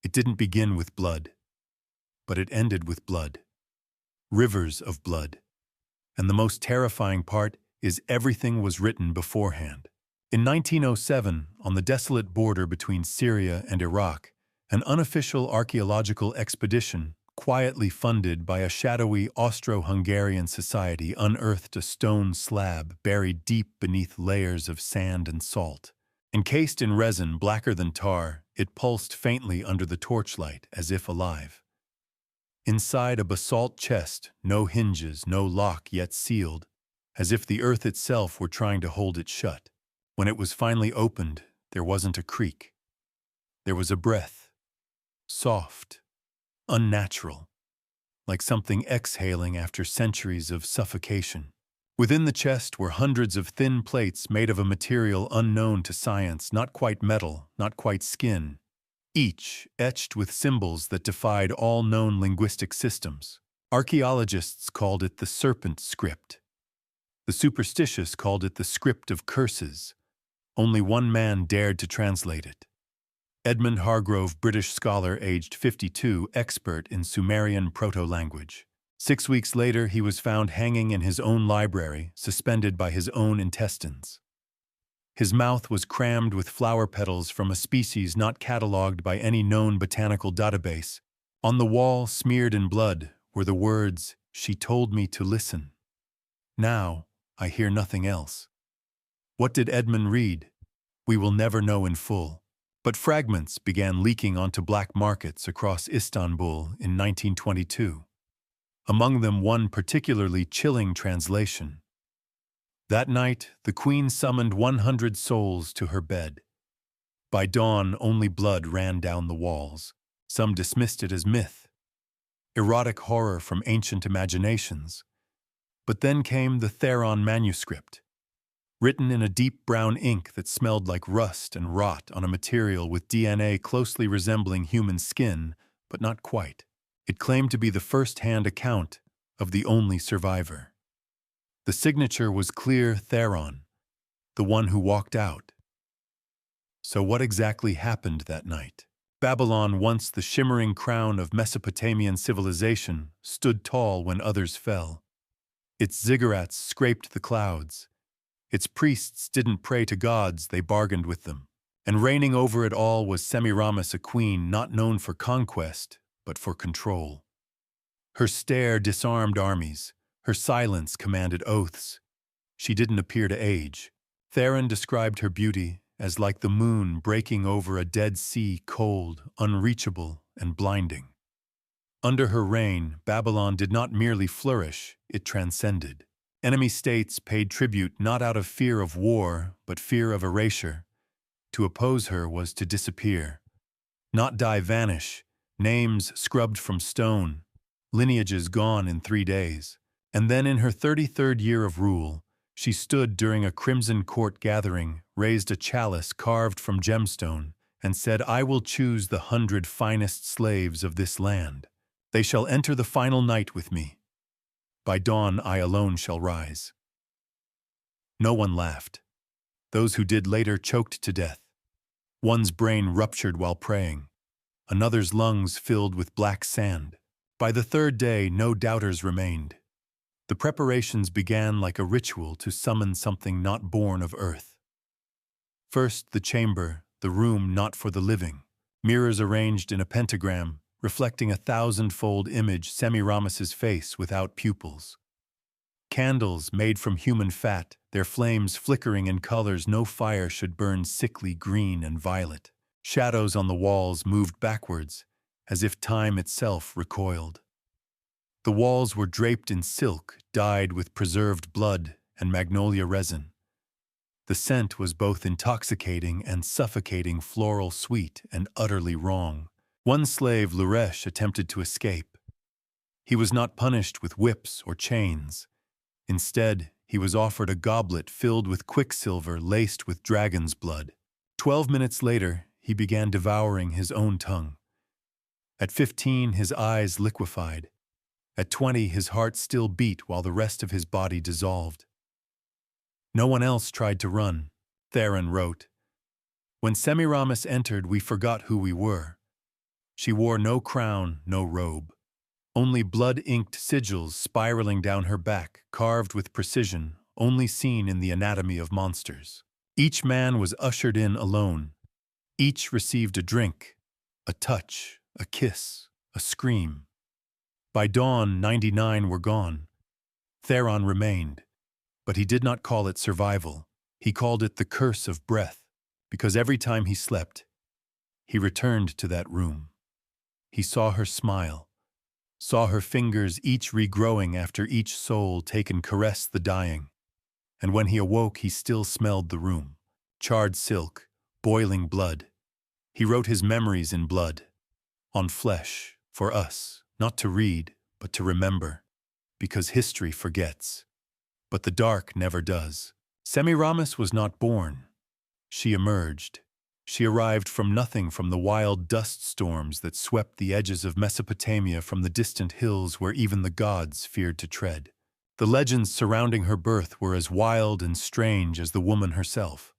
It didn't begin with blood, but it ended with blood. Rivers of blood. And the most terrifying part is everything was written beforehand. In 1907, on the desolate border between Syria and Iraq, an unofficial archaeological expedition, quietly funded by a shadowy Austro-Hungarian society, unearthed a stone slab buried deep beneath layers of sand and salt. Encased in resin blacker than tar, it pulsed faintly under the torchlight as if alive. Inside a basalt chest, no hinges, no lock yet sealed, as if the earth itself were trying to hold it shut. When it was finally opened, there wasn't a creak. There was a breath. Soft. Unnatural. Like something exhaling after centuries of suffocation. Within the chest were hundreds of thin plates made of a material unknown to science, not quite metal, not quite skin, each etched with symbols that defied all known linguistic systems. Archaeologists called it the serpent script. The superstitious called it the script of curses. Only one man dared to translate it. Edmund Hargrove, British scholar aged 52, expert in Sumerian proto-language. 6 weeks later, he was found hanging in his own library, suspended by his own intestines. His mouth was crammed with flower petals from a species not catalogued by any known botanical database. On the wall, smeared in blood, were the words, "She told me to listen. Now, I hear nothing else." What did Edmund read? We will never know in full. But fragments began leaking onto black markets across Istanbul in 1922. Among them one particularly chilling translation. That night, the queen summoned 100 souls to her bed. By dawn, only blood ran down the walls. Some dismissed it as myth, erotic horror from ancient imaginations. But then came the Theron manuscript, written in a deep brown ink that smelled like rust and rot on a material with DNA closely resembling human skin, but not quite. It claimed to be the first-hand account of the only survivor. The signature was clear Theron, the one who walked out. So what exactly happened that night? Babylon, once the shimmering crown of Mesopotamian civilization, stood tall when others fell. Its ziggurats scraped the clouds. Its priests didn't pray to gods, they bargained with them. And reigning over it all was Semiramis, a queen not known for conquest, but for control. Her stare disarmed armies. Her silence commanded oaths. She didn't appear to age. Theron described her beauty as like the moon breaking over a dead sea, cold, unreachable, and blinding. Under her reign, Babylon did not merely flourish, it transcended. Enemy states paid tribute not out of fear of war, but fear of erasure. To oppose her was to disappear. Not die, vanish, names scrubbed from stone, lineages gone in 3 days. And then in her 33rd year of rule, she stood during a Crimson Court gathering, raised a chalice carved from gemstone, and said, "I will choose the 100 finest slaves of this land. They shall enter the final night with me. By dawn I alone shall rise." No one laughed. Those who did later choked to death. One's brain ruptured while praying. Another's lungs filled with black sand. By the 3rd day, no doubters remained. The preparations began like a ritual to summon something not born of earth. First, the chamber, the room not for the living. Mirrors arranged in a pentagram, reflecting a 1,000-fold image Semiramis's face without pupils. Candles made from human fat, their flames flickering in colors no fire should burn, sickly green and violet. Shadows on the walls moved backwards, as if time itself recoiled. The walls were draped in silk, dyed with preserved blood and magnolia resin. The scent was both intoxicating and suffocating, floral sweet and utterly wrong. One slave, Luresh, attempted to escape. He was not punished with whips or chains. Instead, he was offered a goblet filled with quicksilver laced with dragon's blood. 12 minutes later, he began devouring his own tongue. At 15, his eyes liquefied. At 20, his heart still beat while the rest of his body dissolved. No one else tried to run, Theron wrote. When Semiramis entered, we forgot who we were. She wore no crown, no robe. Only blood-inked sigils spiraling down her back, carved with precision, only seen in the anatomy of monsters. Each man was ushered in alone. Each received a drink, a touch, a kiss, a scream. By dawn, 99 were gone. Theron remained, but he did not call it survival. He called it the curse of breath, because every time he slept, he returned to that room. He saw her smile, saw her fingers each regrowing after each soul taken caress the dying. And when he awoke, he still smelled the room. Charred silk, boiling blood. He wrote his memories in blood, on flesh, for us, not to read, but to remember, because history forgets. But the dark never does. Semiramis was not born. She emerged. She arrived from nothing, from the wild dust storms that swept the edges of Mesopotamia, from the distant hills where even the gods feared to tread. The legends surrounding her birth were as wild and strange as the woman herself.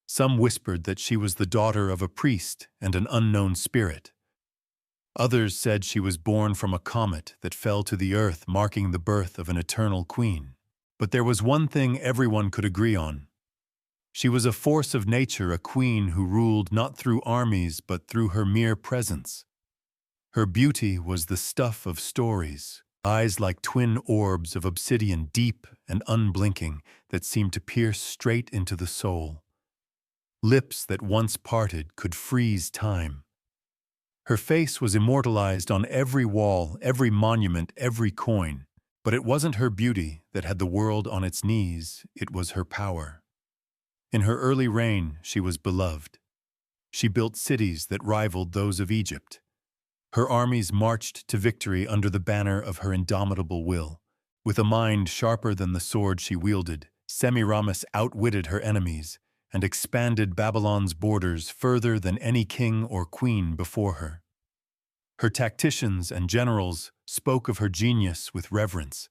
Some whispered that she was the daughter of a priest and an unknown spirit. Others said she was born from a comet that fell to the earth, marking the birth of an eternal queen. But there was one thing everyone could agree on. She was a force of nature, a queen who ruled not through armies but through her mere presence. Her beauty was the stuff of stories, eyes like twin orbs of obsidian, deep and unblinking, that seemed to pierce straight into the soul. Lips that once parted could freeze time. Her face was immortalized on every wall, every monument, every coin. But it wasn't her beauty that had the world on its knees, it was her power. In her early reign, she was beloved. She built cities that rivaled those of Egypt. Her armies marched to victory under the banner of her indomitable will. With a mind sharper than the sword she wielded, Semiramis outwitted her enemies and expanded Babylon's borders further than any king or queen before her. Her tacticians and generals spoke of her genius with reverence.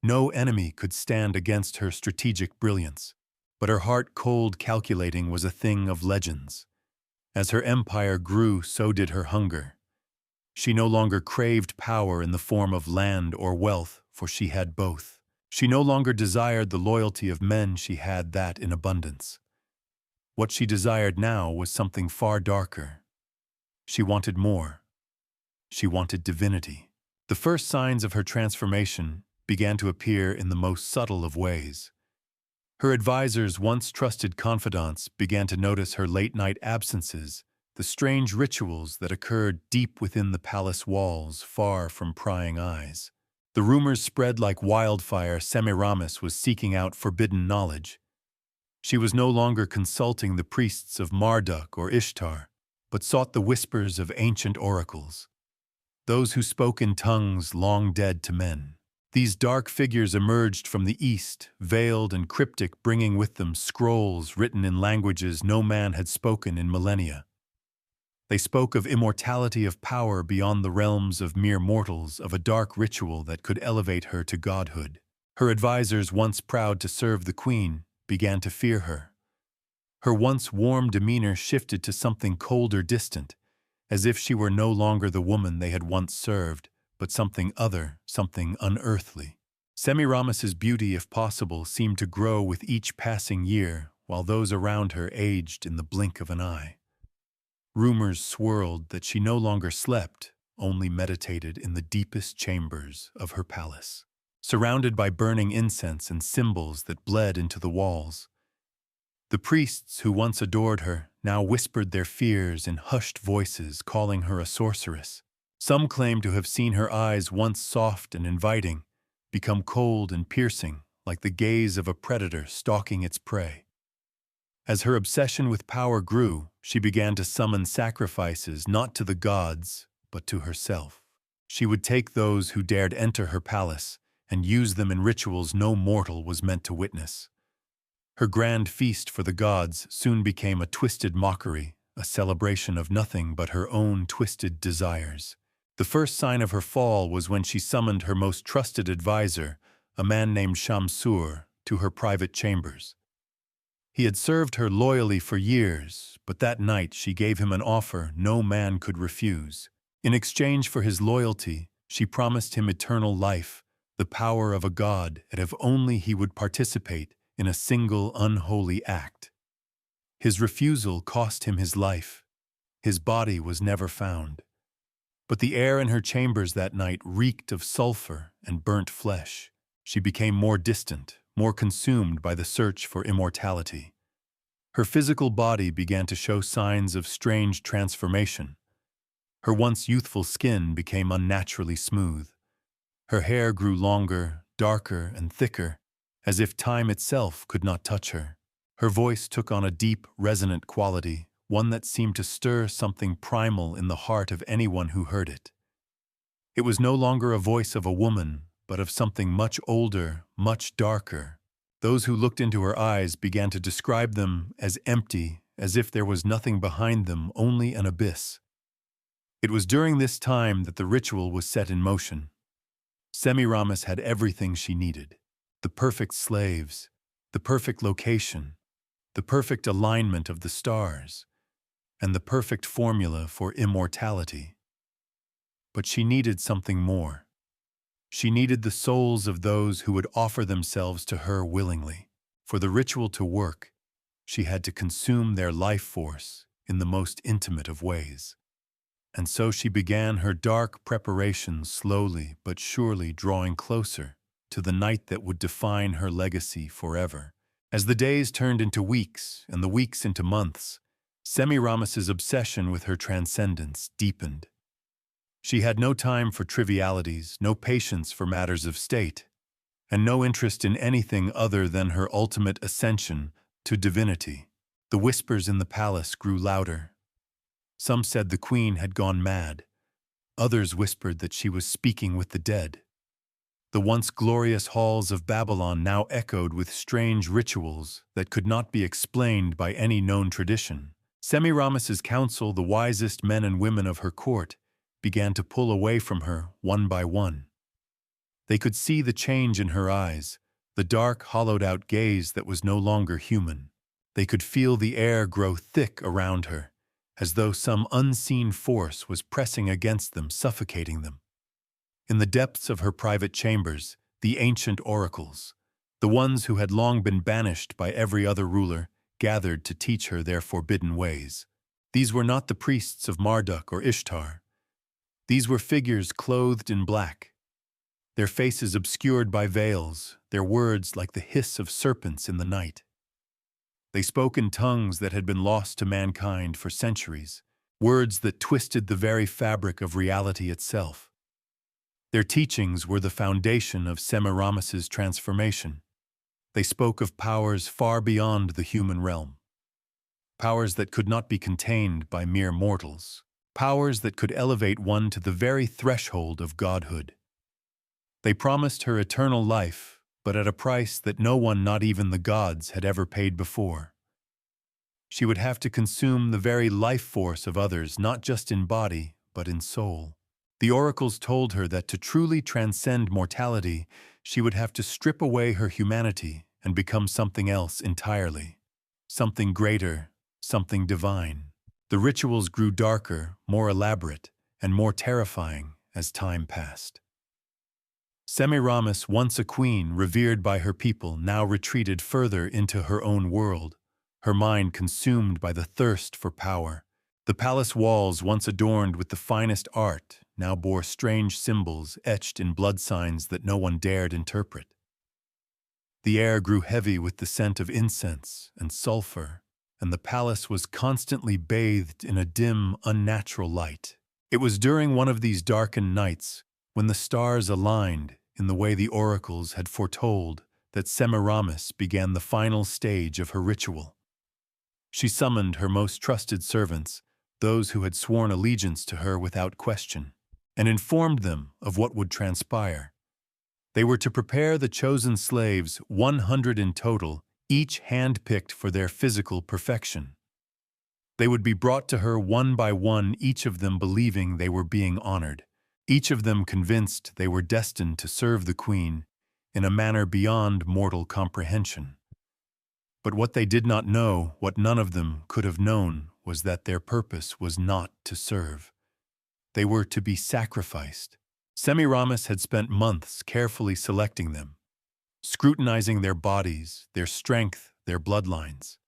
No enemy could stand against her strategic brilliance, but her heart, cold calculating, was a thing of legends. As her empire grew, so did her hunger. She no longer craved power in the form of land or wealth, for she had both. She no longer desired the loyalty of men, she had that in abundance. What she desired now was something far darker. She wanted more. She wanted divinity. The first signs of her transformation began to appear in the most subtle of ways. Her advisors, once trusted confidants, began to notice her late-night absences, the strange rituals that occurred deep within the palace walls, far from prying eyes. The rumors spread like wildfire. Semiramis was seeking out forbidden knowledge. She was no longer consulting the priests of Marduk or Ishtar, but sought the whispers of ancient oracles, those who spoke in tongues long dead to men. These dark figures emerged from the east, veiled and cryptic, bringing with them scrolls written in languages no man had spoken in millennia. They spoke of immortality, of power beyond the realms of mere mortals, of a dark ritual that could elevate her to godhood. Her advisors, once proud to serve the queen, began to fear her. Her once warm demeanor shifted to something colder, distant, as if she were no longer the woman they had once served, but something other, something unearthly. Semiramis's beauty, if possible, seemed to grow with each passing year, while those around her aged in the blink of an eye. Rumors swirled that she no longer slept, only meditated in the deepest chambers of her palace, surrounded by burning incense and symbols that bled into the walls. The priests who once adored her now whispered their fears in hushed voices, calling her a sorceress. Some claimed to have seen her eyes, once soft and inviting, become cold and piercing, like the gaze of a predator stalking its prey. As her obsession with power grew, she began to summon sacrifices not to the gods, but to herself. She would take those who dared enter her palace and use them in rituals no mortal was meant to witness. Her grand feast for the gods soon became a twisted mockery, a celebration of nothing but her own twisted desires. The first sign of her fall was when she summoned her most trusted advisor, a man named Shamsur, to her private chambers. He had served her loyally for years, but that night she gave him an offer no man could refuse. In exchange for his loyalty, she promised him eternal life, the power of a god, and if only he would participate in a single unholy act. His refusal cost him his life. His body was never found. But the air in her chambers that night reeked of sulfur and burnt flesh. She became more distant, more consumed by the search for immortality. Her physical body began to show signs of strange transformation. Her once youthful skin became unnaturally smooth. Her hair grew longer, darker, and thicker, as if time itself could not touch her. Her voice took on a deep, resonant quality, one that seemed to stir something primal in the heart of anyone who heard it. It was no longer a voice of a woman, but of something much older, much darker. Those who looked into her eyes began to describe them as empty, as if there was nothing behind them, only an abyss. It was during this time that the ritual was set in motion. Semiramis had everything she needed: the perfect slaves, the perfect location, the perfect alignment of the stars, and the perfect formula for immortality. But she needed something more. She needed the souls of those who would offer themselves to her willingly. For the ritual to work, she had to consume their life force in the most intimate of ways. And so she began her dark preparations, slowly but surely drawing closer to the night that would define her legacy forever. As the days turned into weeks and the weeks into months, Semiramis's obsession with her transcendence deepened. She had no time for trivialities, no patience for matters of state, and no interest in anything other than her ultimate ascension to divinity. The whispers in the palace grew louder. Some said the queen had gone mad. Others whispered that she was speaking with the dead. The once glorious halls of Babylon now echoed with strange rituals that could not be explained by any known tradition. Semiramis's council, the wisest men and women of her court, began to pull away from her one by one. They could see the change in her eyes, the dark, hollowed-out gaze that was no longer human. They could feel the air grow thick around her, as though some unseen force was pressing against them, suffocating them. In the depths of her private chambers, the ancient oracles, the ones who had long been banished by every other ruler, gathered to teach her their forbidden ways. These were not the priests of Marduk or Ishtar. These were figures clothed in black, their faces obscured by veils, their words like the hiss of serpents in the night. They spoke in tongues that had been lost to mankind for centuries, words that twisted the very fabric of reality itself. Their teachings were the foundation of Semiramis's transformation. They spoke of powers far beyond the human realm, powers that could not be contained by mere mortals, powers that could elevate one to the very threshold of godhood. They promised her eternal life, but at a price that no one, not even the gods, had ever paid before. She would have to consume the very life force of others, not just in body, but in soul. The oracles told her that to truly transcend mortality, she would have to strip away her humanity and become something else entirely, something greater, something divine. The rituals grew darker, more elaborate, and more terrifying as time passed. Semiramis, once a queen revered by her people, now retreated further into her own world, her mind consumed by the thirst for power. The palace walls, once adorned with the finest art, now bore strange symbols etched in blood signs that no one dared interpret. The air grew heavy with the scent of incense and sulfur, and the palace was constantly bathed in a dim, unnatural light. It was during one of these darkened nights, when the stars aligned in the way the oracles had foretold, that Semiramis began the final stage of her ritual. She summoned her most trusted servants, those who had sworn allegiance to her without question, and informed them of what would transpire. They were to prepare the chosen slaves, 100 in total, each hand-picked for their physical perfection. They would be brought to her one by one, each of them believing they were being honored, each of them convinced they were destined to serve the queen in a manner beyond mortal comprehension. But what they did not know, what none of them could have known, was that their purpose was not to serve. They were to be sacrificed. Semiramis had spent months carefully selecting them, scrutinizing their bodies, their strength, their bloodlines.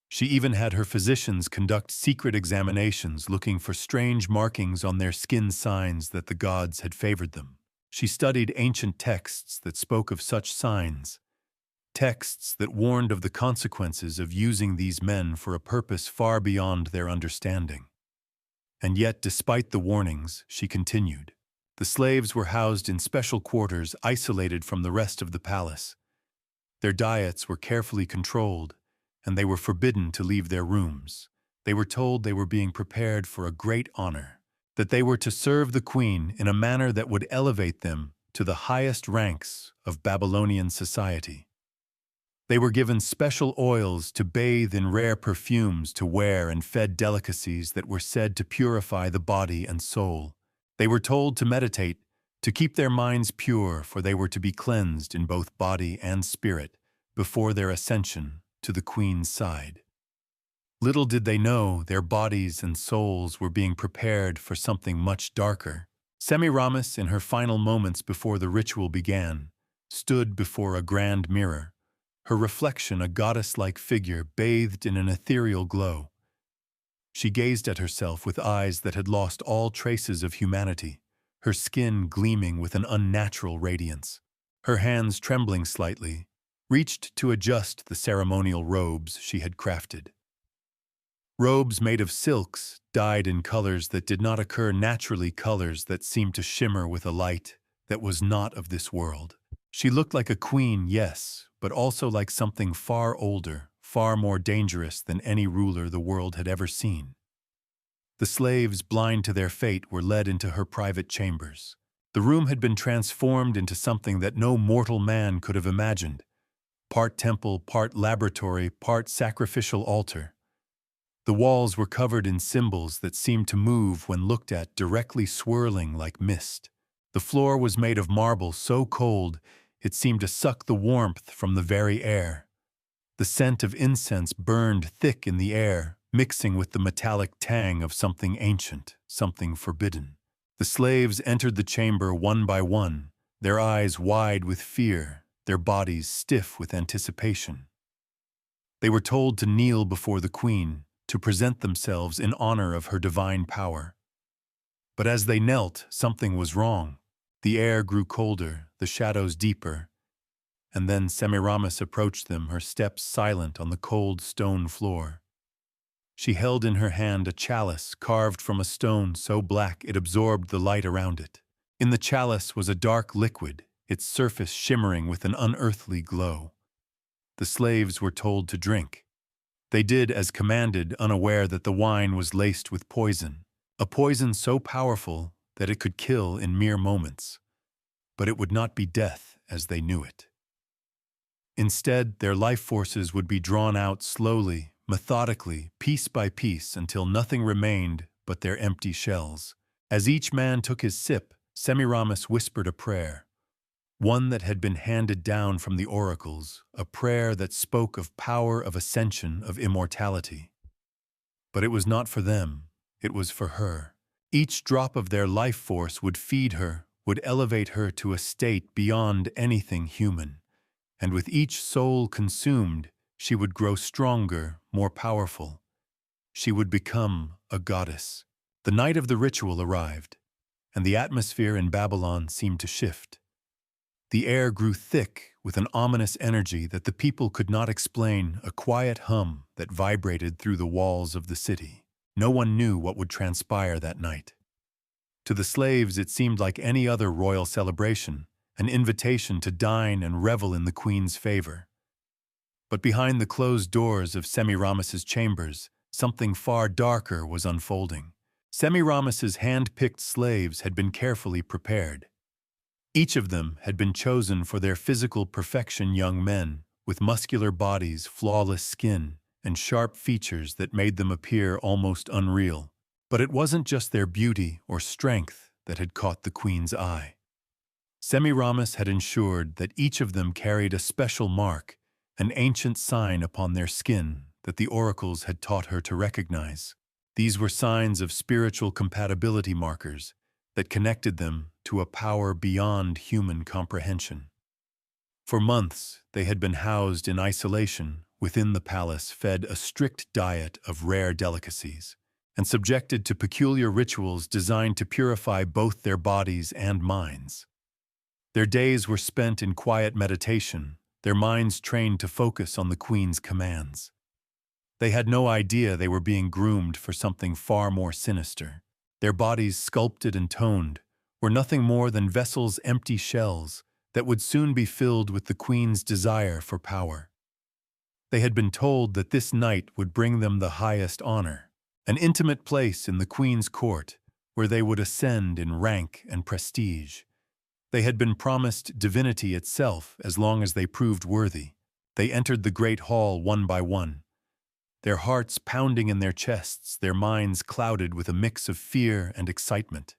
She even had her physicians conduct secret examinations looking for strange markings on their skin, signs that the gods had favored them. She studied ancient texts that spoke of such signs, texts that warned of the consequences of using these men for a purpose far beyond their understanding. And yet, despite the warnings, she continued. The slaves were housed in special quarters isolated from the rest of the palace. Their diets were carefully controlled, and they were forbidden to leave their rooms. They were told they were being prepared for a great honor, that they were to serve the queen in a manner that would elevate them to the highest ranks of Babylonian society. They were given special oils to bathe in, rare perfumes to wear, and fed delicacies that were said to purify the body and soul. They were told to meditate, to keep their minds pure, for they were to be cleansed in both body and spirit before their ascension to the queen's side. Little did they know their bodies and souls were being prepared for something much darker. Semiramis, in her final moments before the ritual began, stood before a grand mirror, her reflection a goddess-like figure bathed in an ethereal glow. She gazed at herself with eyes that had lost all traces of humanity, her skin gleaming with an unnatural radiance. Her hands, trembling slightly, reached to adjust the ceremonial robes she had crafted. Robes made of silks, dyed in colors that did not occur naturally, colors that seemed to shimmer with a light that was not of this world. She looked like a queen, yes, but also like something far older, far more dangerous than any ruler the world had ever seen. The slaves, blind to their fate, were led into her private chambers. The room had been transformed into something that no mortal man could have imagined. Part temple, part laboratory, part sacrificial altar. The walls were covered in symbols that seemed to move when looked at, directly swirling like mist. The floor was made of marble so cold it seemed to suck the warmth from the very air. The scent of incense burned thick in the air, mixing with the metallic tang of something ancient, something forbidden. The slaves entered the chamber one by one, their eyes wide with fear, their bodies stiff with anticipation. They were told to kneel before the queen, to present themselves in honor of her divine power. But as they knelt, something was wrong. The air grew colder, the shadows deeper, and then Semiramis approached them, her steps silent on the cold stone floor. She held in her hand a chalice carved from a stone so black it absorbed the light around it. In the chalice was a dark liquid, its surface shimmering with an unearthly glow. The slaves were told to drink. They did as commanded, unaware that the wine was laced with poison, a poison so powerful that it could kill in mere moments. But it would not be death as they knew it. Instead, their life forces would be drawn out slowly, methodically, piece by piece, until nothing remained but their empty shells. As each man took his sip, Semiramis whispered a prayer, one that had been handed down from the oracles, a prayer that spoke of power, of ascension, of immortality. But it was not for them, it was for her. Each drop of their life force would feed her, would elevate her to a state beyond anything human. And with each soul consumed, she would grow stronger, more powerful. She would become a goddess. The night of the ritual arrived, and the atmosphere in Babylon seemed to shift. The air grew thick with an ominous energy that the people could not explain, a quiet hum that vibrated through the walls of the city. No one knew what would transpire that night. To the slaves, it seemed like any other royal celebration, an invitation to dine and revel in the queen's favor. But behind the closed doors of Semiramis's chambers, something far darker was unfolding. Semiramis's hand-picked slaves had been carefully prepared. Each of them had been chosen for their physical perfection, young men, with muscular bodies, flawless skin, and sharp features that made them appear almost unreal. But it wasn't just their beauty or strength that had caught the queen's eye. Semiramis had ensured that each of them carried a special mark, an ancient sign upon their skin that the oracles had taught her to recognize. These were signs of spiritual compatibility markers that connected them to a power beyond human comprehension. For months, they had been housed in isolation within the palace, fed a strict diet of rare delicacies, and subjected to peculiar rituals designed to purify both their bodies and minds. Their days were spent in quiet meditation, their minds trained to focus on the Queen's commands. They had no idea they were being groomed for something far more sinister. Their bodies, sculpted and toned, were nothing more than vessels, empty shells that would soon be filled with the Queen's desire for power. They had been told that this night would bring them the highest honor, an intimate place in the Queen's court where they would ascend in rank and prestige. They had been promised divinity itself as long as they proved worthy. They entered the great hall one by one, their hearts pounding in their chests, their minds clouded with a mix of fear and excitement.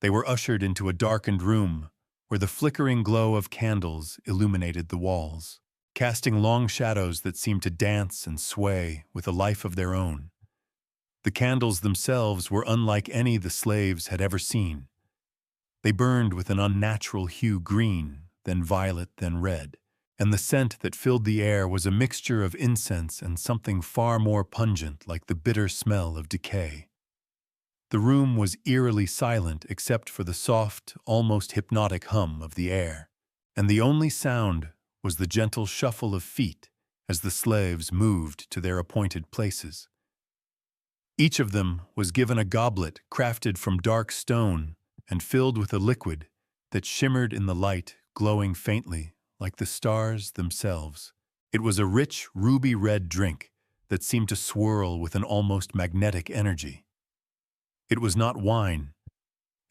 They were ushered into a darkened room where the flickering glow of candles illuminated the walls, casting long shadows that seemed to dance and sway with a life of their own. The candles themselves were unlike any the slaves had ever seen. They burned with an unnatural hue, green, then violet, then red, and the scent that filled the air was a mixture of incense and something far more pungent, like the bitter smell of decay. The room was eerily silent except for the soft, almost hypnotic hum of the air, and the only sound was the gentle shuffle of feet as the slaves moved to their appointed places. Each of them was given a goblet crafted from dark stone and filled with a liquid that shimmered in the light, glowing faintly like the stars themselves. It was a rich, ruby-red drink that seemed to swirl with an almost magnetic energy. It was not wine.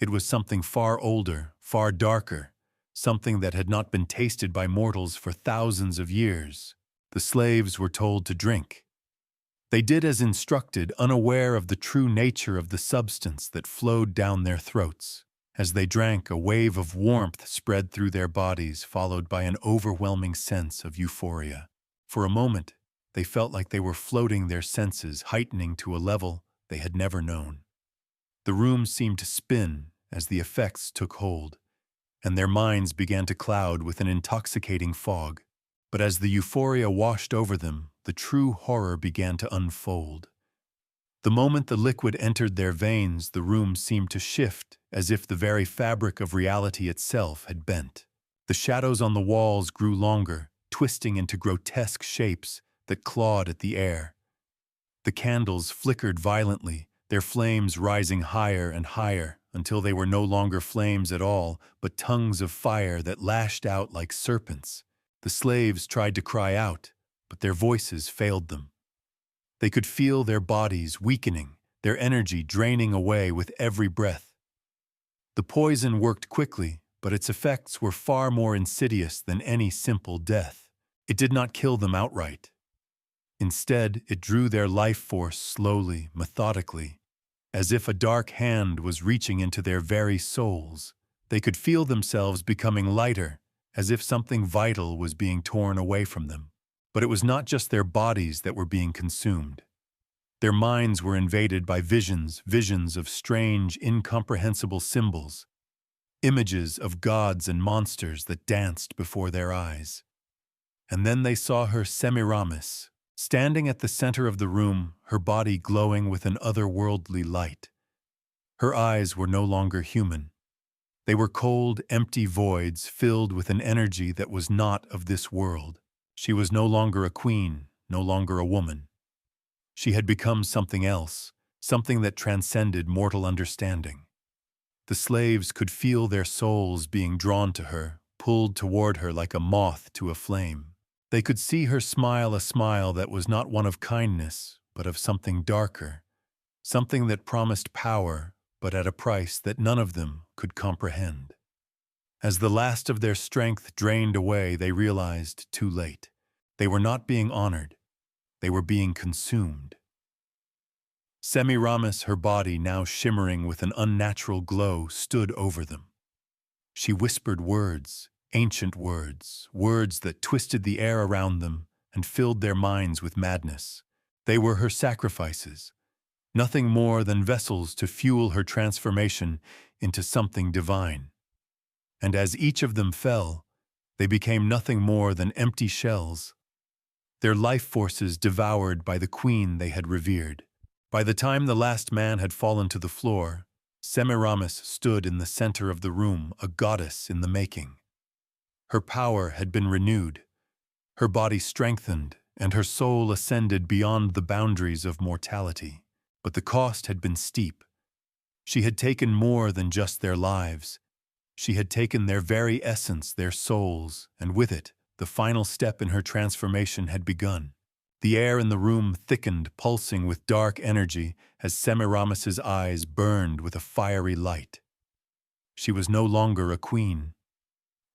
It was something far older, far darker, something that had not been tasted by mortals for thousands of years. The slaves were told to drink. They did as instructed, unaware of the true nature of the substance that flowed down their throats. As they drank, a wave of warmth spread through their bodies, followed by an overwhelming sense of euphoria. For a moment, they felt like they were floating, their senses heightening to a level they had never known. The room seemed to spin as the effects took hold, and their minds began to cloud with an intoxicating fog. But as the euphoria washed over them, the true horror began to unfold. The moment the liquid entered their veins, the room seemed to shift, as if the very fabric of reality itself had bent. The shadows on the walls grew longer, twisting into grotesque shapes that clawed at the air. The candles flickered violently, their flames rising higher and higher until they were no longer flames at all, but tongues of fire that lashed out like serpents. The slaves tried to cry out, but their voices failed them. They could feel their bodies weakening, their energy draining away with every breath. The poison worked quickly, but its effects were far more insidious than any simple death. It did not kill them outright. Instead, it drew their life force slowly, methodically, as if a dark hand was reaching into their very souls. They could feel themselves becoming lighter, as if something vital was being torn away from them. But it was not just their bodies that were being consumed. Their minds were invaded by visions of strange, incomprehensible symbols, images of gods and monsters that danced before their eyes. And then they saw her, Semiramis, standing at the center of the room, her body glowing with an otherworldly light. Her eyes were no longer human. They were cold, empty voids filled with an energy that was not of this world. She was no longer a queen, no longer a woman. She had become something else, something that transcended mortal understanding. The slaves could feel their souls being drawn to her, pulled toward her like a moth to a flame. They could see her smile, a smile that was not one of kindness, but of something darker, something that promised power, but at a price that none of them could comprehend. As the last of their strength drained away, they realized too late. They were not being honored. They were being consumed. Semiramis, her body now shimmering with an unnatural glow, stood over them. She whispered words, Ancient words, words that twisted the air around them and filled their minds with madness. They were her sacrifices, nothing more than vessels to fuel her transformation into something divine. And as each of them fell, they became nothing more than empty shells, their life forces devoured by the queen they had revered. By the time the last man had fallen to the floor, Semiramis stood in the center of the room, a goddess in the making. Her power had been renewed, her body strengthened, and her soul ascended beyond the boundaries of mortality. But the cost had been steep. She had taken more than just their lives. She had taken their very essence, their souls, and with it, the final step in her transformation had begun. The air in the room thickened, pulsing with dark energy as Semiramis's eyes burned with a fiery light. She was no longer a queen.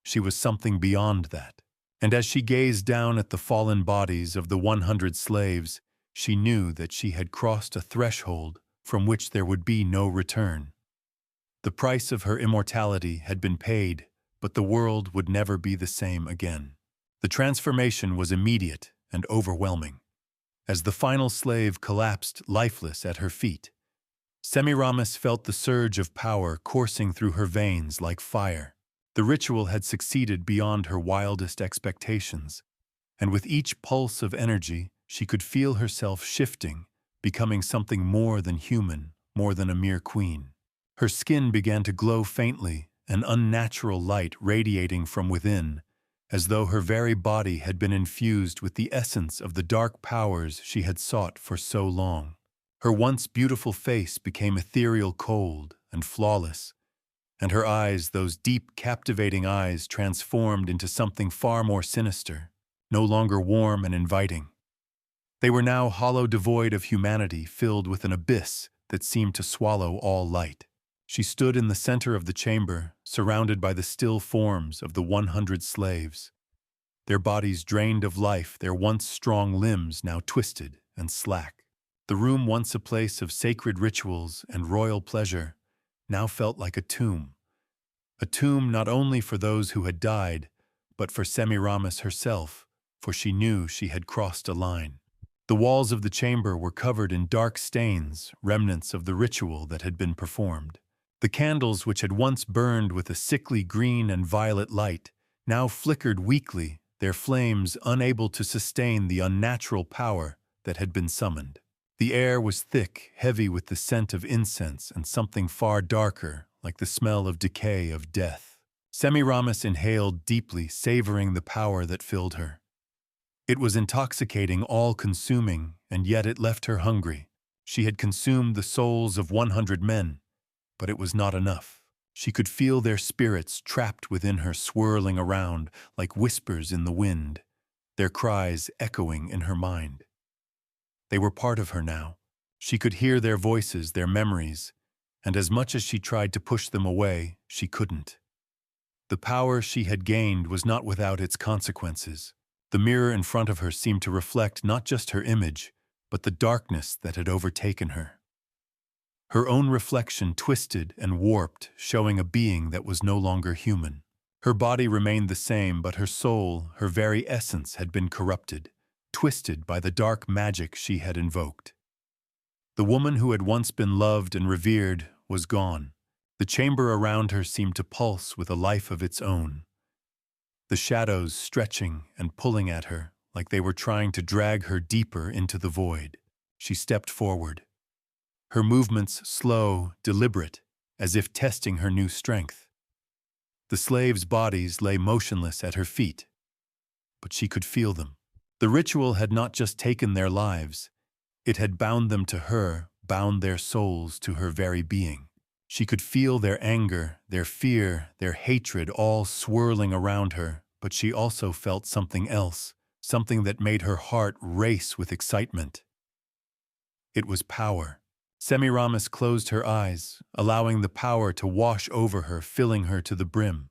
She was something beyond that. And as she gazed down at the fallen bodies of the 100 slaves, she knew that she had crossed a threshold from which there would be no return. The price of her immortality had been paid, but the world would never be the same again. The transformation was immediate and overwhelming. As the final slave collapsed lifeless at her feet, Semiramis felt the surge of power coursing through her veins like fire. The ritual had succeeded beyond her wildest expectations, and with each pulse of energy, she could feel herself shifting, becoming something more than human, more than a mere queen. Her skin began to glow faintly, an unnatural light radiating from within, as though her very body had been infused with the essence of the dark powers she had sought for so long. Her once beautiful face became ethereal, cold, and flawless, and her eyes, those deep, captivating eyes, transformed into something far more sinister, no longer warm and inviting. They were now hollow, devoid of humanity, filled with an abyss that seemed to swallow all light. She stood in the center of the chamber, surrounded by the still forms of the 100 slaves. Their bodies drained of life, their once strong limbs now twisted and slack. The room, once a place of sacred rituals and royal pleasure, now felt like a tomb not only for those who had died, but for Semiramis herself, for she knew she had crossed a line. The walls of the chamber were covered in dark stains, remnants of the ritual that had been performed. The candles, which had once burned with a sickly green and violet light, now flickered weakly, their flames unable to sustain the unnatural power that had been summoned. The air was thick, heavy with the scent of incense and something far darker, like the smell of decay, of death. Semiramis inhaled deeply, savoring the power that filled her. It was intoxicating, all-consuming, and yet it left her hungry. She had consumed the souls of 100 men, but it was not enough. She could feel their spirits trapped within her, swirling around like whispers in the wind, their cries echoing in her mind. They were part of her now. She could hear their voices, their memories, and as much as she tried to push them away, she couldn't. The power she had gained was not without its consequences. The mirror in front of her seemed to reflect not just her image, but the darkness that had overtaken her. Her own reflection twisted and warped, showing a being that was no longer human. Her body remained the same, but her soul, her very essence, had been corrupted, twisted by the dark magic she had invoked. The woman who had once been loved and revered was gone. The chamber around her seemed to pulse with a life of its own, the shadows stretching and pulling at her like they were trying to drag her deeper into the void. She stepped forward, her movements slow, deliberate, as if testing her new strength. The slaves' bodies lay motionless at her feet, but she could feel them. The ritual had not just taken their lives, it had bound them to her, bound their souls to her very being. She could feel their anger, their fear, their hatred all swirling around her, but she also felt something else, something that made her heart race with excitement. It was power. Semiramis closed her eyes, allowing the power to wash over her, filling her to the brim.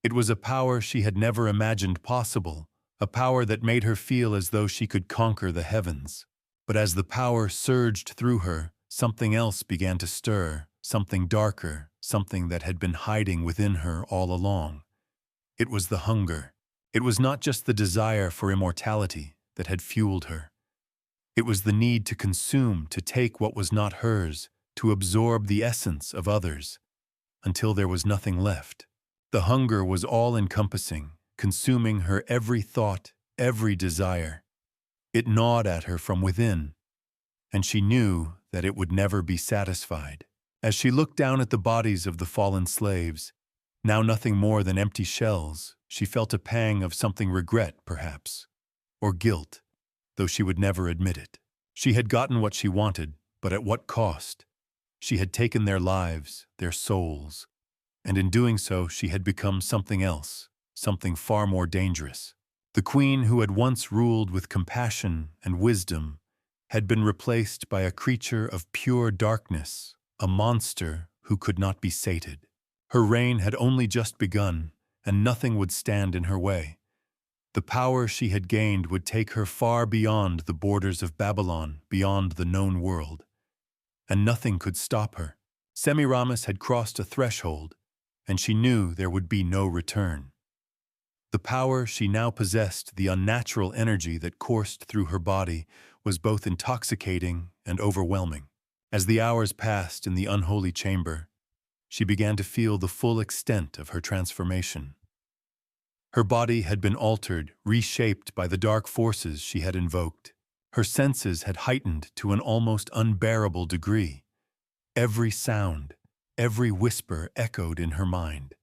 It was a power she had never imagined possible, a power that made her feel as though she could conquer the heavens. But as the power surged through her, something else began to stir, something darker, something that had been hiding within her all along. It was the hunger. It was not just the desire for immortality that had fueled her. It was the need to consume, to take what was not hers, to absorb the essence of others, until there was nothing left. The hunger was all-encompassing, consuming her every thought, every desire. It gnawed at her from within, and she knew that it would never be satisfied. As she looked down at the bodies of the fallen slaves, now nothing more than empty shells, she felt a pang of something regret, perhaps, or guilt, though she would never admit it. She had gotten what she wanted, but at what cost? She had taken their lives, their souls, and in doing so she had become something else, something far more dangerous. The queen who had once ruled with compassion and wisdom had been replaced by a creature of pure darkness, a monster who could not be sated. Her reign had only just begun, and nothing would stand in her way. The power she had gained would take her far beyond the borders of Babylon, beyond the known world, and nothing could stop her. Semiramis had crossed a threshold, and she knew there would be no return. The power she now possessed, the unnatural energy that coursed through her body, was both intoxicating and overwhelming. As the hours passed in the unholy chamber, she began to feel the full extent of her transformation. Her body had been altered, reshaped by the dark forces she had invoked. Her senses had heightened to an almost unbearable degree. Every sound, every whisper echoed in her mind.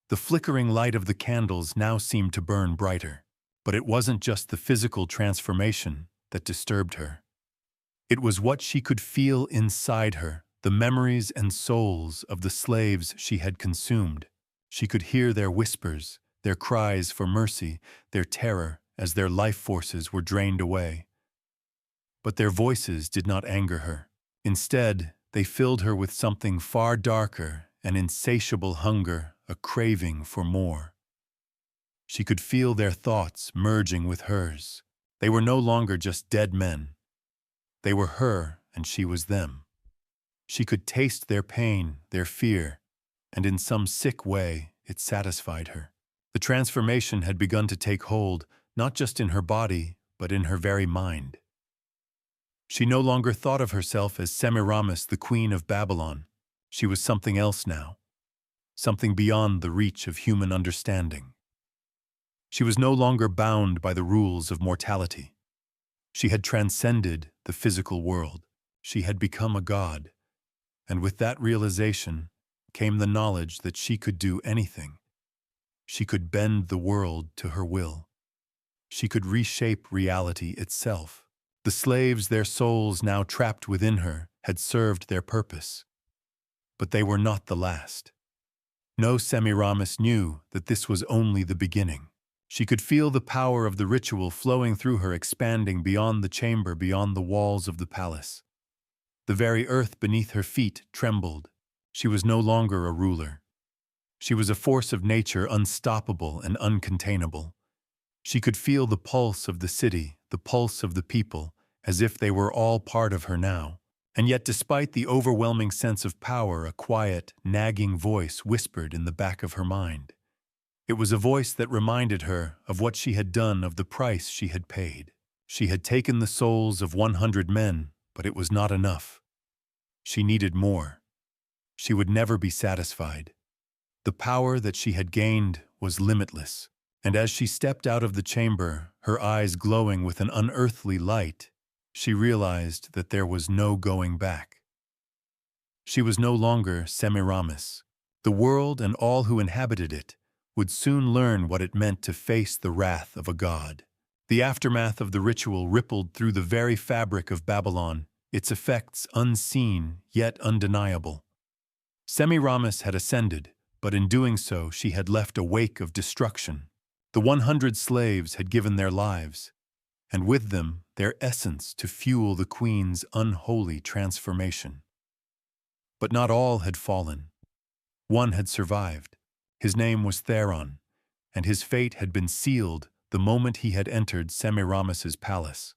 The flickering light of the candles now seemed to burn brighter. But it wasn't just the physical transformation that disturbed her. It was what she could feel inside her, the memories and souls of the slaves she had consumed. She could hear their whispers, their cries for mercy, their terror as their life forces were drained away. But their voices did not anger her. Instead, they filled her with something far darker, an insatiable hunger, a craving for more. She could feel their thoughts merging with hers. They were no longer just dead men. They were her, and she was them. She could taste their pain, their fear, and in some sick way, it satisfied her. The transformation had begun to take hold, not just in her body, but in her very mind. She no longer thought of herself as Semiramis, the queen of Babylon. She was something else now, something beyond the reach of human understanding. She was no longer bound by the rules of mortality. She had transcended the physical world. She had become a god. And with that realization came the knowledge that she could do anything. She could bend the world to her will. She could reshape reality itself. The slaves, their souls now trapped within her, had served their purpose. But they were not the last. No, Semiramis knew that this was only the beginning. She could feel the power of the ritual flowing through her, expanding beyond the chamber, beyond the walls of the palace. The very earth beneath her feet trembled. She was no longer a ruler. She was a force of nature, unstoppable and uncontainable. She could feel the pulse of the city, the pulse of the people, as if they were all part of her now. And yet, despite the overwhelming sense of power, a quiet, nagging voice whispered in the back of her mind. It was a voice that reminded her of what she had done, of the price she had paid. She had taken the souls of 100 men, but it was not enough. She needed more. She would never be satisfied. The power that she had gained was limitless, and as she stepped out of the chamber, her eyes glowing with an unearthly light, she realized that there was no going back. She was no longer Semiramis. The world and all who inhabited it would soon learn what it meant to face the wrath of a god. The aftermath of the ritual rippled through the very fabric of Babylon, its effects unseen yet undeniable. Semiramis had ascended, but in doing so she had left a wake of destruction. The 100 slaves had given their lives, and with them their essence to fuel the queen's unholy transformation. But not all had fallen. One had survived. His name was Theron, and his fate had been sealed the moment he had entered Semiramis's palace.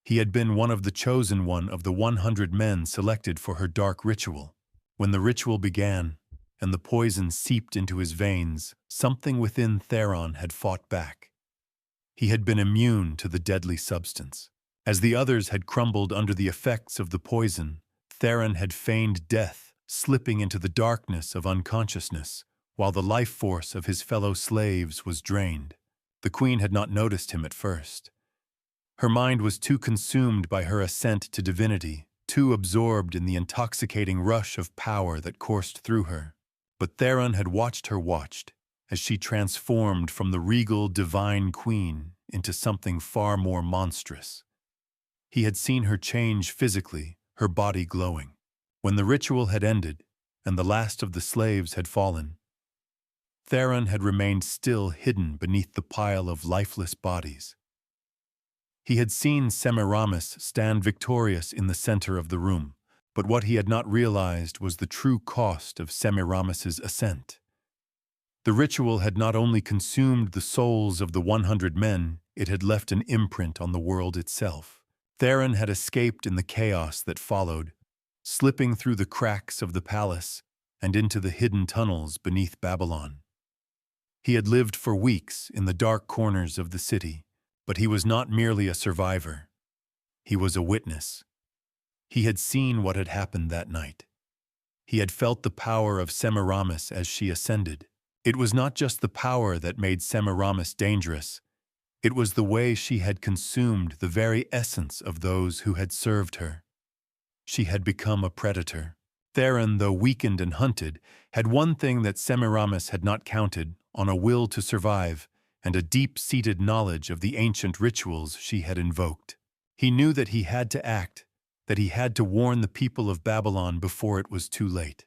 He had been one of the chosen one of the 100 men selected for her dark ritual. When the ritual began, and the poison seeped into his veins, something within Theron had fought back. He had been immune to the deadly substance. As the others had crumbled under the effects of the poison, Theron had feigned death, slipping into the darkness of unconsciousness, while the life force of his fellow slaves was drained. The queen had not noticed him at first. Her mind was too consumed by her ascent to divinity, too absorbed in the intoxicating rush of power that coursed through her. But Theron had watched her as she transformed from the regal divine queen into something far more monstrous. He had seen her change physically, her body glowing. When the ritual had ended, and the last of the slaves had fallen, Theron had remained still, hidden beneath the pile of lifeless bodies. He had seen Semiramis stand victorious in the center of the room, but what he had not realized was the true cost of Semiramis's ascent. The ritual had not only consumed the souls of the 100 men, it had left an imprint on the world itself. Theron had escaped in the chaos that followed, slipping through the cracks of the palace and into the hidden tunnels beneath Babylon. He had lived for weeks in the dark corners of the city, but he was not merely a survivor. He was a witness. He had seen what had happened that night. He had felt the power of Semiramis as she ascended. It was not just the power that made Semiramis dangerous. It was the way she had consumed the very essence of those who had served her. She had become a predator. Theron, though weakened and hunted, had one thing that Semiramis had not counted on: a will to survive and a deep-seated knowledge of the ancient rituals she had invoked. He knew that he had to act, that he had to warn the people of Babylon before it was too late.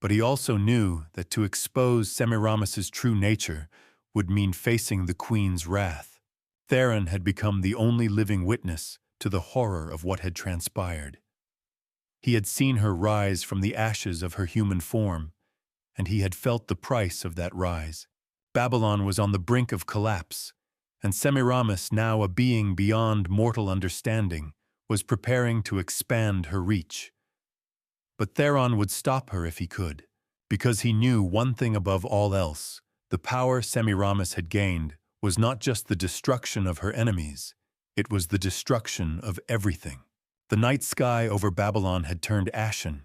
But he also knew that to expose Semiramis's true nature would mean facing the queen's wrath. Theron had become the only living witness to the horror of what had transpired. He had seen her rise from the ashes of her human form, and he had felt the price of that rise. Babylon was on the brink of collapse, and Semiramis, now a being beyond mortal understanding, was preparing to expand her reach. But Theron would stop her if he could, because he knew one thing above all else: the power Semiramis had gained was not just the destruction of her enemies, it was the destruction of everything. The night sky over Babylon had turned ashen.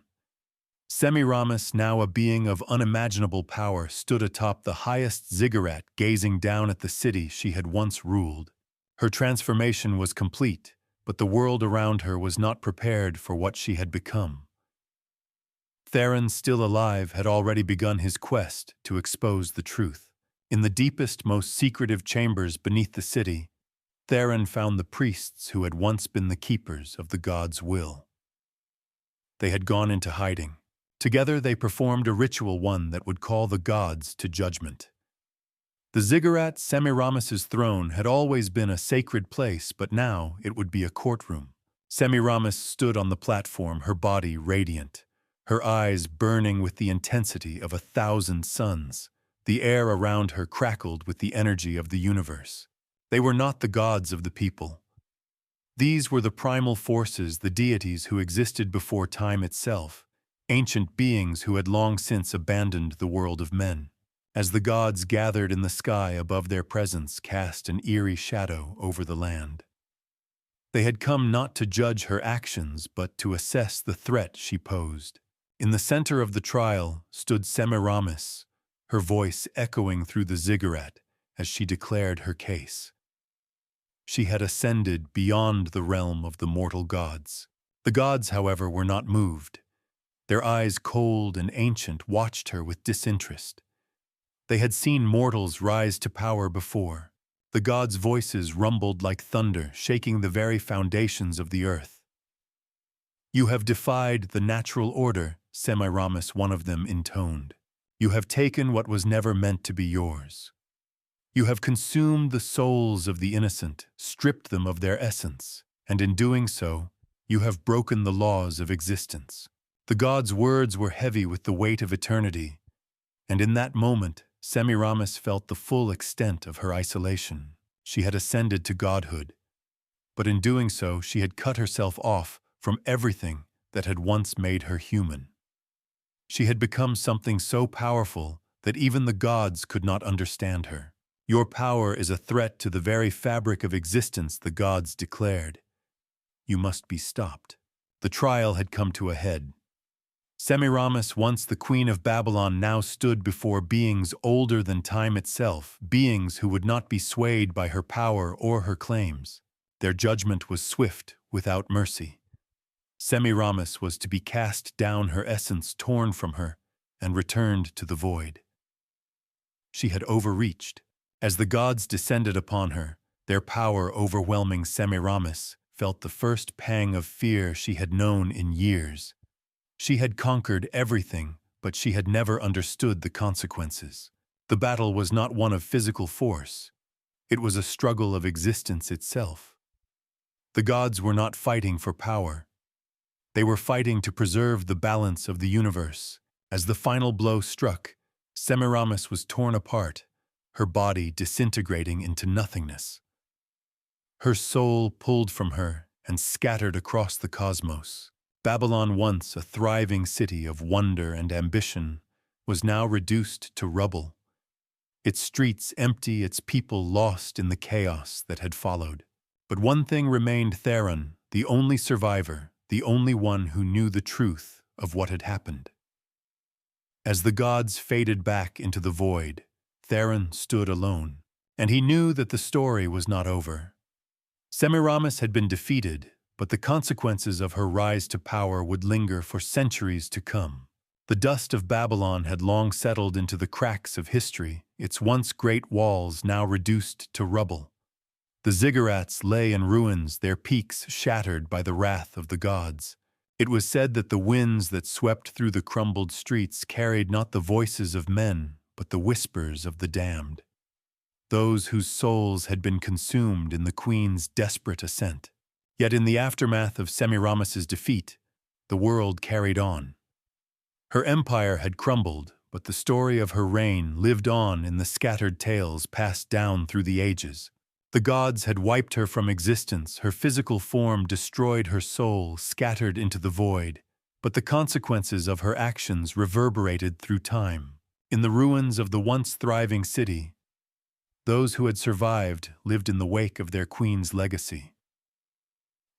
Semiramis, now a being of unimaginable power, stood atop the highest ziggurat, gazing down at the city she had once ruled. Her transformation was complete, but the world around her was not prepared for what she had become. Theron, still alive, had already begun his quest to expose the truth. In the deepest, most secretive chambers beneath the city, Theron found the priests who had once been the keepers of the god's will. They had gone into hiding. Together they performed a ritual, one that would call the gods to judgment. The ziggurat, Semiramis's throne, had always been a sacred place, but now it would be a courtroom. Semiramis stood on the platform, her body radiant, her eyes burning with the intensity of 1,000 suns. The air around her crackled with the energy of the universe. They were not the gods of the people. These were the primal forces, the deities who existed before time itself, ancient beings who had long since abandoned the world of men. As the gods gathered in the sky above, their presence cast an eerie shadow over the land. They had come not to judge her actions, but to assess the threat she posed. In the center of the trial stood Semiramis, her voice echoing through the ziggurat as she declared her case. She had ascended beyond the realm of the mortal gods. The gods, however, were not moved. Their eyes, cold and ancient, watched her with disinterest. They had seen mortals rise to power before. The gods' voices rumbled like thunder, shaking the very foundations of the earth. "You have defied the natural order," Semiramis, one of them, intoned. "You have taken what was never meant to be yours. You have consumed the souls of the innocent, stripped them of their essence, and in doing so, you have broken the laws of existence." The gods' words were heavy with the weight of eternity, and in that moment, Semiramis felt the full extent of her isolation. She had ascended to godhood, but in doing so, she had cut herself off from everything that had once made her human. She had become something so powerful that even the gods could not understand her. Your power is a threat to the very fabric of existence, the gods declared. You must be stopped. The trial had come to a head. Semiramis, once the queen of Babylon, now stood before beings older than time itself, beings who would not be swayed by her power or her claims. Their judgment was swift, without mercy. Semiramis was to be cast down, her essence torn from her, and returned to the void. She had overreached. As the gods descended upon her, their power overwhelming, Semiramis felt the first pang of fear she had known in years. She had conquered everything, but she had never understood the consequences. The battle was not one of physical force. It was a struggle of existence itself. The gods were not fighting for power. They were fighting to preserve the balance of the universe. As the final blow struck, Semiramis was torn apart, her body disintegrating into nothingness. Her soul pulled from her and scattered across the cosmos. Babylon, once a thriving city of wonder and ambition, was now reduced to rubble. Its streets empty, its people lost in the chaos that had followed. But one thing remained: Theron, the only survivor, the only one who knew the truth of what had happened. As the gods faded back into the void, Theron stood alone, and he knew that the story was not over. Semiramis had been defeated, but the consequences of her rise to power would linger for centuries to come. The dust of Babylon had long settled into the cracks of history, its once great walls now reduced to rubble. The ziggurats lay in ruins, their peaks shattered by the wrath of the gods. It was said that the winds that swept through the crumbled streets carried not the voices of men, but the whispers of the damned, those whose souls had been consumed in the queen's desperate ascent. Yet in the aftermath of Semiramis's defeat, the world carried on. Her empire had crumbled, but the story of her reign lived on in the scattered tales passed down through the ages. The gods had wiped her from existence, her physical form destroyed, her soul scattered into the void, but the consequences of her actions reverberated through time. In the ruins of the once thriving city, those who had survived lived in the wake of their queen's legacy.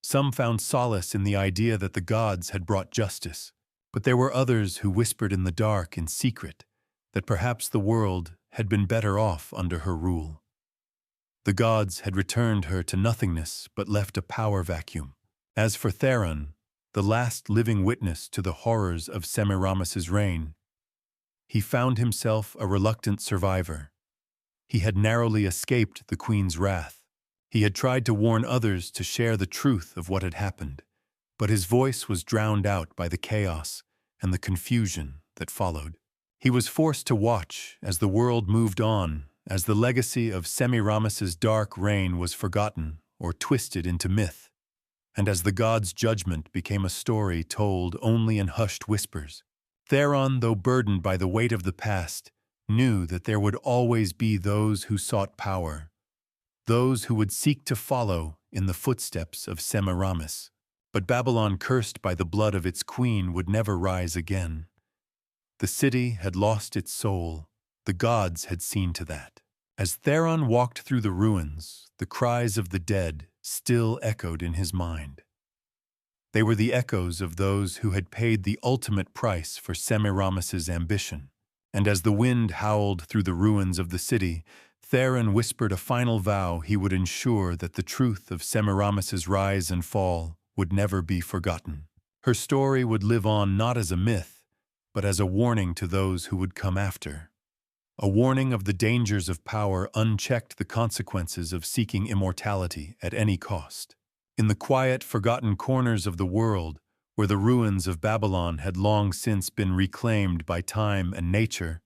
Some found solace in the idea that the gods had brought justice, but there were others who whispered in the dark, in secret, that perhaps the world had been better off under her rule. The gods had returned her to nothingness but left a power vacuum. As for Theron, the last living witness to the horrors of Semiramis's reign, he found himself a reluctant survivor. He had narrowly escaped the queen's wrath. He had tried to warn others to share the truth of what had happened, but his voice was drowned out by the chaos and the confusion that followed. He was forced to watch as the world moved on, as the legacy of Semiramis's dark reign was forgotten or twisted into myth, and as the gods' judgment became a story told only in hushed whispers. Theron, though burdened by the weight of the past, knew that there would always be those who sought power, those who would seek to follow in the footsteps of Semiramis. But Babylon, cursed by the blood of its queen, would never rise again. The city had lost its soul. The gods had seen to that. As Theron walked through the ruins, the cries of the dead still echoed in his mind. They were the echoes of those who had paid the ultimate price for Semiramis's ambition. And as the wind howled through the ruins of the city, Theron whispered a final vow: he would ensure that the truth of Semiramis's rise and fall would never be forgotten. Her story would live on not as a myth, but as a warning to those who would come after. A warning of the dangers of power unchecked, the consequences of seeking immortality at any cost. In the quiet, forgotten corners of the world, where the ruins of Babylon had long since been reclaimed by time and nature,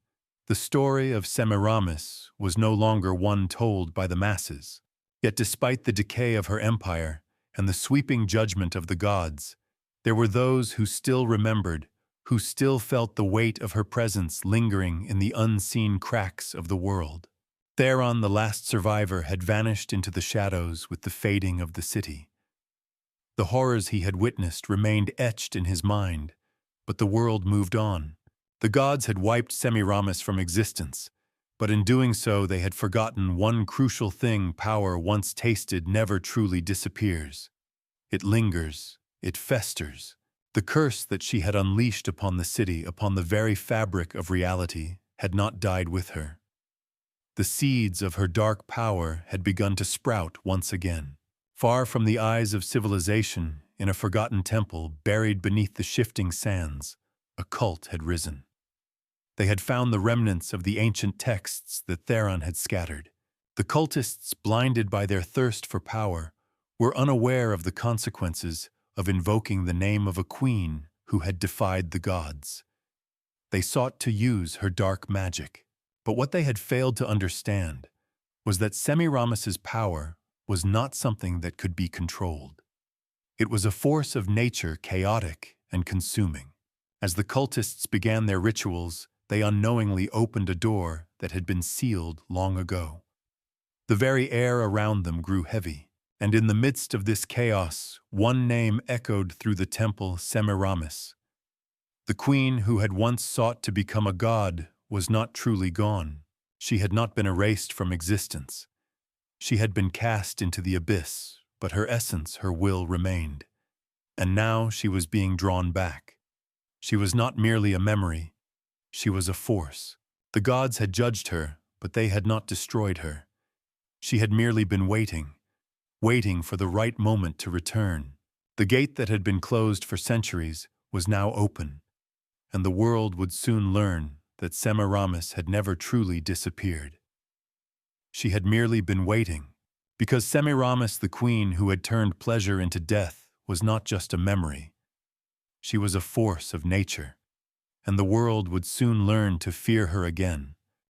the story of Semiramis was no longer one told by the masses. Yet despite the decay of her empire and the sweeping judgment of the gods, there were those who still remembered, who still felt the weight of her presence lingering in the unseen cracks of the world. Theron, the last survivor, had vanished into the shadows with the fading of the city. The horrors he had witnessed remained etched in his mind, but the world moved on. The gods had wiped Semiramis from existence, but in doing so they had forgotten one crucial thing: power once tasted never truly disappears. It lingers, it festers. The curse that she had unleashed upon the city, upon the very fabric of reality, had not died with her. The seeds of her dark power had begun to sprout once again. Far from the eyes of civilization, in a forgotten temple buried beneath the shifting sands, a cult had risen. They had found the remnants of the ancient texts that Theron had scattered. The cultists, blinded by their thirst for power, were unaware of the consequences of invoking the name of a queen who had defied the gods. They sought to use her dark magic, but what they had failed to understand was that Semiramis's power was not something that could be controlled. It was a force of nature, chaotic and consuming. As the cultists began their rituals, they unknowingly opened a door that had been sealed long ago. The very air around them grew heavy, and in the midst of this chaos, one name echoed through the temple: Semiramis. The queen who had once sought to become a god was not truly gone. She had not been erased from existence. She had been cast into the abyss, but her essence, her will remained. And now she was being drawn back. She was not merely a memory. She was a force. The gods had judged her, but they had not destroyed her. She had merely been waiting for the right moment to return. The gate that had been closed for centuries was now open, and the world would soon learn that Semiramis had never truly disappeared. She had merely been waiting, because Semiramis, the queen who had turned pleasure into death, was not just a memory. She was a force of nature, and the world would soon learn to fear her again.